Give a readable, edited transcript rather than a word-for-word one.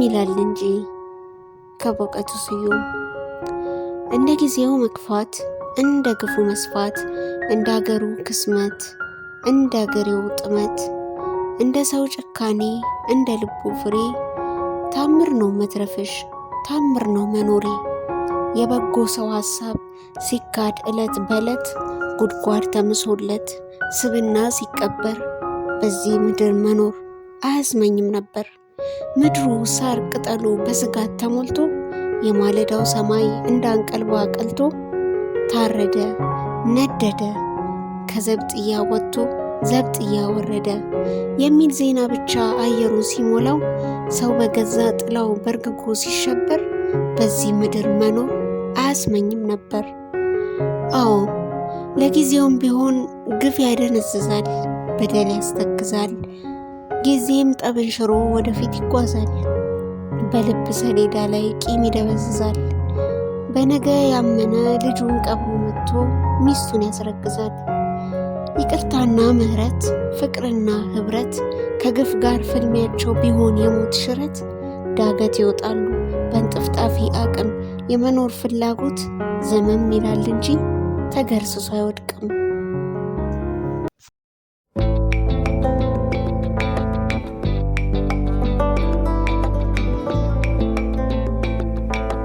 ይላል እንጂ ከበቀቱ ስዩም። እንደ ጊዜው መክፋት፣ እንደ ግፉ መስፋት፣ እንደ አገሩ ክስመት፣ እንደ አገሬው ጥመት፣ እንደ ሰው ጭካኔ፣ እንደ ልቡ ፍሬ ታምር ነው መትረፍሽ፣ ታምር ነው መኖሬ። የበጎ ሰው ሐሳብ ሲካድ ዕለት በዕለት ጉድጓድ ተምሶለት ስብና ሲቀበር በዚህ ምድር መኖር አያስመኝም ነበር። ምድሩ ሳር ቅጠሉ በስጋት ተሞልቶ የማለዳው ሰማይ እንዳንቀልባ ቀልቶ ታረደ ነደደ ከዘብጥያ ወጥቶ ዘብጥያ ወረደ የሚል ዜና ብቻ አየሩን ሲሞላው ሰው በገዛ ጥላው በርግጎ ሲሸበር በዚህ ምድር መኖር አያስመኝም ነበር። አዎ ለጊዜውም ቢሆን ግፍ ያደነዝዛል፣ በደል ያስተክዛል። ጊዜም ጠብን ሽሮ ወደፊት ይጓዛል። በልብ ሰሌዳ ላይ ቂም ይደበዝዛል። በነገ ያመነ ልጁን ቀብሮ መጥቶ ሚስቱን ያስረግዛል። ይቅርታና ምህረት፣ ፍቅርና ህብረት ከግፍ ጋር ፍልሚያቸው ቢሆን የሞት ሽረት ዳገት ይወጣሉ በእንጥፍጣፊ አቅም። የመኖር ፍላጎት ዘመም ይላል እንጂ ተገርስሶ አይወድቅም።